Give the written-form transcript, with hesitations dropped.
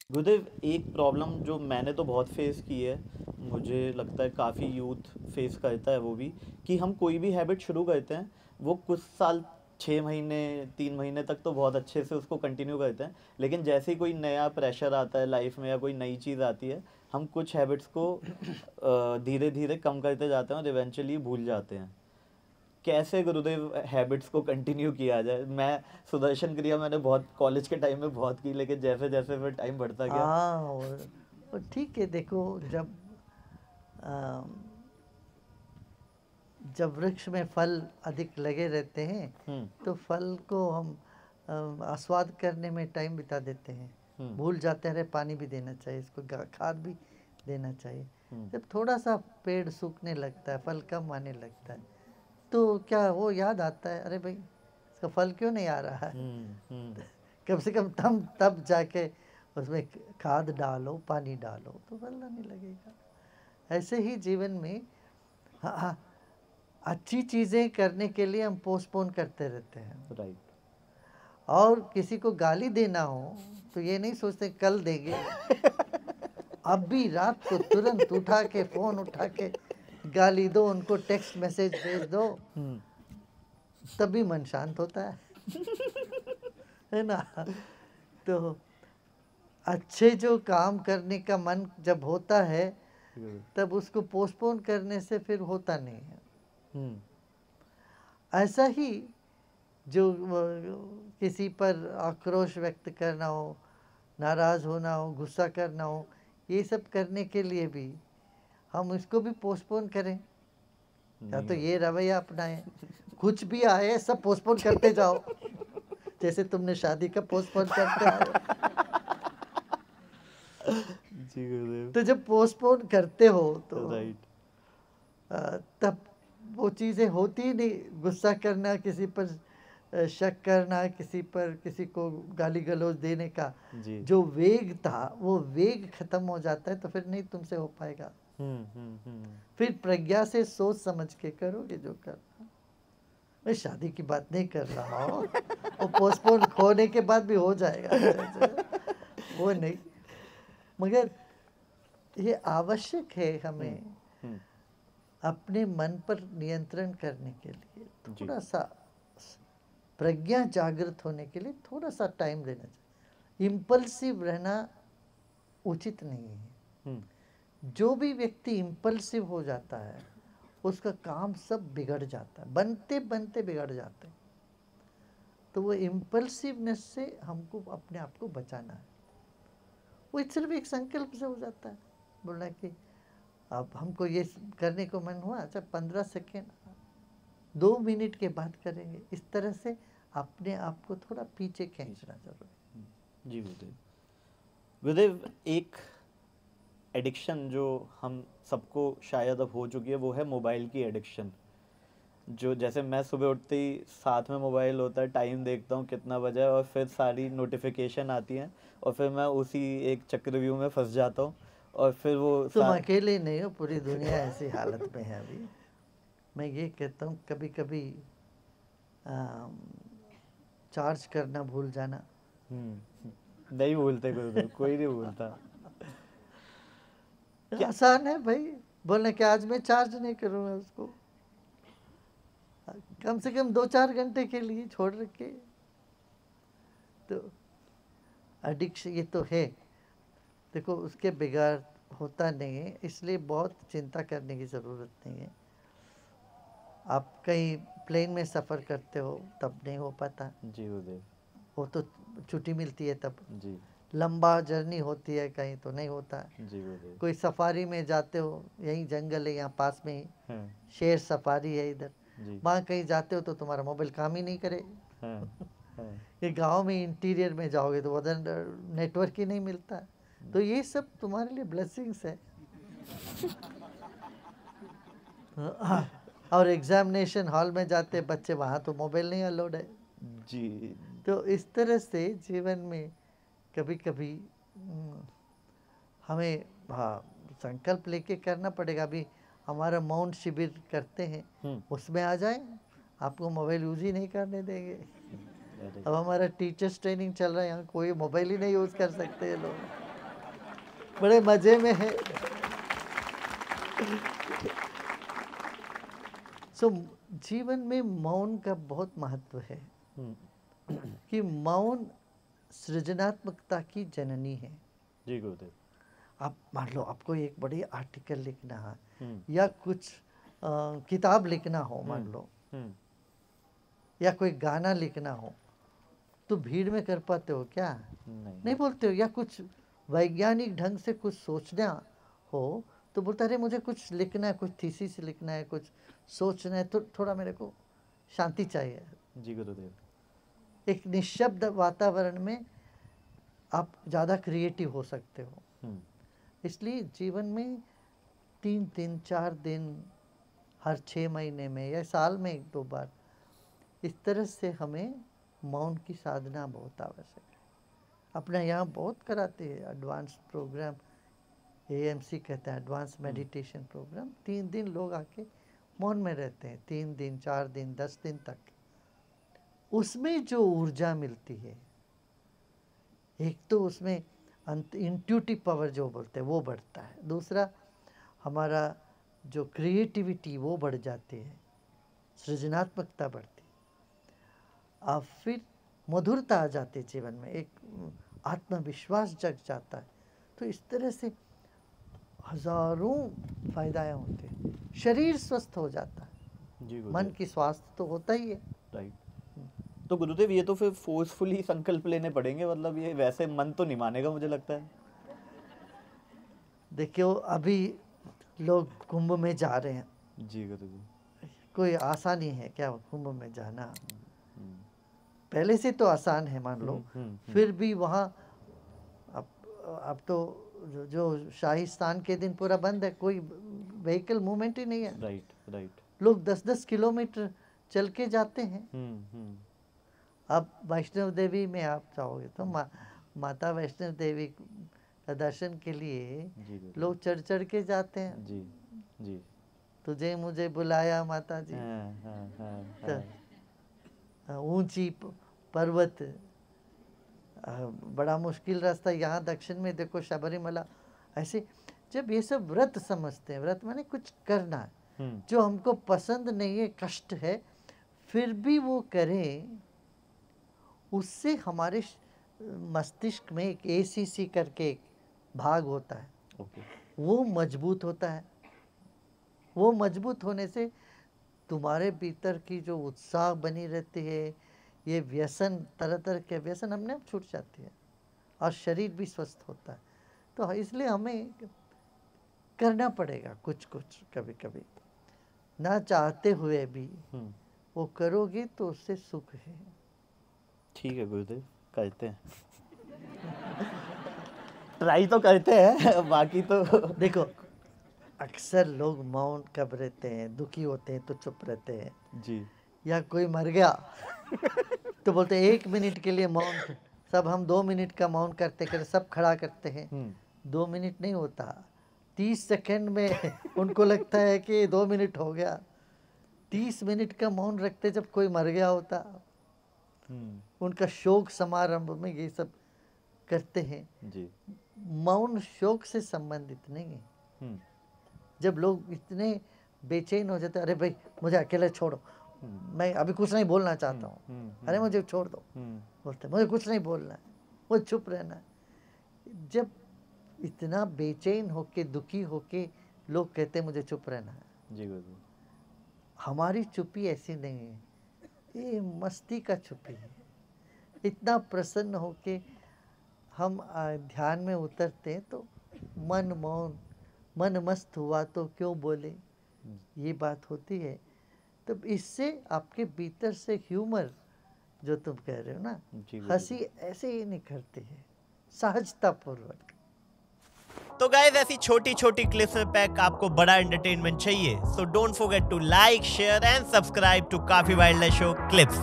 गुरुदेव, एक प्रॉब्लम जो मैंने तो बहुत फेस की है, मुझे लगता है काफ़ी यूथ फेस करता है वो भी, कि हम कोई भी हैबिट शुरू करते हैं, वो कुछ साल, 6 महीने, 3 महीने तक तो बहुत अच्छे से उसको कंटिन्यू करते हैं, लेकिन जैसे ही कोई नया प्रेशर आता है लाइफ में या कोई नई चीज़ आती है, हम कुछ हैबिट्स को धीरे धीरे कम करते जाते हैं और इवेंचुअली भूल जाते हैं। कैसे गुरुदेव हैबिट्स को कंटिन्यू किया जाए? मैं सुदर्शन क्रिया मैंने बहुत कॉलेज के टाइम में बहुत की, लेकिन जैसे जैसे फिर टाइम बढ़ता गया। हाँ, और ठीक है। देखो, अम, जब वृक्ष में फल अधिक लगे रहते हैं हम्म। तो फल को हम आस्वाद करने में टाइम बिता देते हैं, हम्म। भूल जाते हैं। अरे पानी भी देना चाहिए इसको, खाद भी देना चाहिए। हम्म। जब थोड़ा सा पेड़ सूखने लगता है, फल कम आने लगता है, तो क्या वो याद आता है, अरे भाई इसका फल क्यों नहीं आ रहा है। हम्म। हम्म। कम से कम तब जाके उसमें खाद डालो, पानी डालो, तो फल आने लगेगा। ऐसे ही जीवन में, हाँ हाँ, अच्छी चीज़ें करने के लिए हम पोस्टपोन करते रहते हैं। राइट। और किसी को गाली देना हो तो ये नहीं सोचते कल देंगे, अभी रात को तुरंत उठा के फ़ोन उठा के गाली दो, उनको टेक्स्ट मैसेज भेज दो, हम्म। तभी मन शांत होता है ना। तो अच्छे जो काम करने का मन जब होता है, तब उसको पोस्टपोन करने से फिर होता नहीं है। हम्म। ऐसा ही जो किसी पर आक्रोश व्यक्त करना हो, नाराज़ होना हो, गुस्सा करना हो, ये सब करने के लिए भी हम इसको भी पोस्टपोन करें, या नहीं तो ये होता। रवैया अपनाएं, कुछ भी आए सब पोस्टपोन करते जाओ, जैसे तुमने शादी का पोस्टपोन करते आए हो। जी गुरुदेव। तो जब पोस्टपोन करते हो तो राइट। तब वो चीज़ें होती ही नहीं। गुस्सा करना, किसी पर शक करना, किसी पर किसी को गाली गलौज देने का जी। जो वेग था, वो वेग खत्म हो जाता है, तो फिर नहीं तुमसे हो पाएगा। हम्म। हम्म। हम्म। फिर प्रज्ञा से सोच समझ के करोगे जो करना। मैं शादी की बात नहीं कर रहा हूँ, वो पोस्टपोन होने के बाद भी हो जाएगा, वो नहीं। मगर ये आवश्यक है हम्म। हमें हम्म। अपने मन पर नियंत्रण करने के लिए, जी। थोड़ा सा प्रज्ञा जागृत होने के लिए थोड़ा सा टाइम देना चाहिए। इम्पल्सिव रहना उचित नहीं है। हम्म। जो भी व्यक्ति इम्पल्सिव हो जाता है, उसका काम सब बिगड़ जाता है, बनते बनते बिगड़ जाते हैं। तो वो इम्पल्सिवनेस से हमको अपने आप को बचाना है। वो सिर्फ एक संकल्प से हो जाता है, बोलना कि अब हमको ये करने को मन हुआ, अच्छा 15 सेकेंड, 2 मिनट के बाद करेंगे। इस तरह से अपने आप को थोड़ा पीछे खींचना जरूरी है। जी गुरुदेव। गुरुदेव, एक एडिक्शन जो हम सबको शायद अब हो चुकी है, वो है मोबाइल की एडिक्शन। जो जैसे मैं सुबह उठते ही साथ में मोबाइल होता है, टाइम देखता हूँ कितना बजा है, और फिर सारी नोटिफिकेशन आती हैं, और फिर मैं उसी एक चक्रव्यूह में फंस जाता हूँ, और फिर वो तुम अकेले नहीं हो, पूरी दुनिया ऐसी हालत में है अभी। मैं ये कहता हूँ, कभी कभी चार्ज करना भूल जाना। नहीं भूलते गुरुदेव, कोई नहीं भूलता। क्या? आसान है भाई, बोलने कि आज मैं चार्ज नहीं करूँगा उसको, कम से कम 2-4 घंटे के लिए छोड़ रखे। तो एडिक्शन ये तो है। देखो, उसके बिगाड़ होता नहीं है, इसलिए बहुत चिंता करने की ज़रूरत नहीं है। आप कहीं प्लेन में सफ़र करते हो तब नहीं हो पाता, जी गुरुदेव। वो तो छुट्टी मिलती है तब। जी। लंबा जर्नी होती है कहीं तो नहीं होता। जी गुरुदेव। कोई सफारी में जाते हो, यहीं जंगल है यहाँ पास में ही, हाँ। शेर सफारी है इधर, जी। वहाँ कहीं जाते हो तो तुम्हारा मोबाइल काम ही नहीं करे। हाँ। हाँ। ये गांव में इंटीरियर में जाओगे तो उधर नेटवर्क ही नहीं मिलता। तो ये सब तुम्हारे लिए ब्लेसिंग्स है। हाँ, और एग्जामिनेशन हॉल में जाते बच्चे, वहाँ तो मोबाइल नहीं अलाउड है। जी। तो इस तरह से जीवन में कभी कभी हमें, हाँ, संकल्प लेके करना पड़ेगा। अभी हमारा मौन शिविर करते हैं, हम्म। उसमें आ जाए, आपको मोबाइल यूज़ ही नहीं करने देंगे। अरे। अब हमारा टीचर्स ट्रेनिंग चल रहा है, यहाँ कोई मोबाइल ही नहीं यूज़ कर सकते ये लोग। बड़े मजे में है। सो जीवन में मौन का बहुत महत्व है कि मौन सृजनात्मकता की जननी है। जी गुरुदेव। आप मान लो आपको एक बड़ी आर्टिकल लिखना है या कुछ किताब लिखना हो, मान लो, या कोई गाना लिखना हो, तो भीड़ में कर पाते हो क्या? नहीं बोलते हो। या कुछ वैज्ञानिक ढंग से कुछ सोचना हो तो बोलता अरे मुझे कुछ लिखना है, कुछ थीसिस लिखना है, कुछ सोचना है, तो थोड़ा मेरे को शांति चाहिए। जी गुरुदेव। एक निशब्द वातावरण में आप ज़्यादा क्रिएटिव हो सकते हो। इसलिए जीवन में 3 दिन 4 दिन, हर 6 महीने में या साल में 1-2 बार, इस तरह से हमें मौन की साधना बहुत आवश्यक है। अपना यहाँ बहुत कराते हैं एडवांस प्रोग्राम, AMC कहते हैं एडवांस मेडिटेशन प्रोग्राम। 3 दिन लोग आके मौन में रहते हैं, 3 दिन 4 दिन 10 दिन तक। उसमें जो ऊर्जा मिलती है, एक तो उसमें इंट्यूटिव पावर जो बोलते हैं वो बढ़ता है, दूसरा हमारा जो क्रिएटिविटी वो बढ़ जाती है, सृजनात्मकता बढ़ती है, और फिर मधुरता आ जाती है जीवन में, एक आत्मविश्वास जग जाता है। तो इस तरह से हजारों फायदाएं होते हैं। शरीर स्वस्थ हो जाता है, जी मन की स्वास्थ्य तो होता ही है। राइट। तो गुरुदेव ये तो फिर फोर्सफुली संकल्प लेने पड़ेंगे, मतलब ये वैसे मन तो नहीं मानेगा मुझे लगता है। देखियो अभी लोग कुंभ में जा रहे हैं। जी गुरुदेव। कोई आसानी है क्या कुंभ में जाना? पहले से तो आसान है मान लो, फिर भी वहाँ अब तो जो शाही स्नान के दिन पूरा बंद है, कोई व्हीकल मूवमेंट ही नहीं है। Right right. लोग 10-10 किलोमीटर चल के जाते हैं। अब वैष्णव देवी में आप जाओगे तो माता वैष्णव देवी का दर्शन के लिए लोग चढ़ चढ़ के जाते हैं। जी जी। तुझे मुझे बुलाया माता जी, ऊंची पर्वत, बड़ा मुश्किल रास्ता। यहाँ दक्षिण में देखो शबरीमला। ऐसे जब ये सब व्रत समझते हैं, व्रत माने कुछ करना है जो हमको पसंद नहीं है, कष्ट है, फिर भी वो करें, उससे हमारे मस्तिष्क में एक ACC करके एक भाग होता है, वो मजबूत होता है। वो मजबूत होने से तुम्हारे भीतर की जो उत्साह बनी रहती है, ये व्यसन, तरह तरह के व्यसन हमने अब छूट जाती है और शरीर भी स्वस्थ होता है। तो इसलिए हमें करना पड़ेगा कुछ कुछ, कभी कभी ना चाहते हुए भी वो करोगे तो उससे सुख है। ठीक है गुरुदेव, करते हैं। ट्राई तो करते हैं, बाकी तो देखो अक्सर लोग मौन कब रहते हैं, दुखी होते हैं तो चुप रहते हैं जी, या कोई मर गया तो बोलते हैं 1 मिनट के लिए मौन। सब हम 2 मिनट का मौन करते करते सब खड़ा करते हैं। 2 मिनट नहीं होता, 30 सेकंड में उनको लगता है कि 2 मिनट हो गया। 30 मिनट का मौन रखते जब कोई मर गया होता, उनका शोक समारंभ में ये सब करते हैं जी। मौन शोक से संबंधित नहीं है। जब लोग इतने बेचैन हो जाते, अरे भाई मुझे अकेले छोड़ो, मैं अभी कुछ नहीं बोलना चाहता हूँ, अरे मुझे छोड़ दो, बोलते मुझे कुछ नहीं बोलना है, मुझे चुप रहना है। जब इतना बेचैन होके, दुखी होके लोग कहते मुझे चुप रहना है जी, हमारी चुप्पी ऐसी नहीं है, ये मस्ती का चुप्पी है। इतना प्रसन्न होके हम ध्यान में उतरते हैं तो मन मौन, मन मस्त हुआ तो क्यों बोले, ये बात होती है। तो इससे आपके भीतर से ह्यूमर जो तुम कह रहे हो ना, हंसी ऐसे ही निखरती है सहजता पूर्वक। तो गाइस ऐसी छोटी छोटी क्लिप्स में पैक आपको बड़ा एंटरटेनमेंट चाहिए, so don't forget to like, share and subscribe to काफी वाइल्ड लाइफ शो क्लिप्स।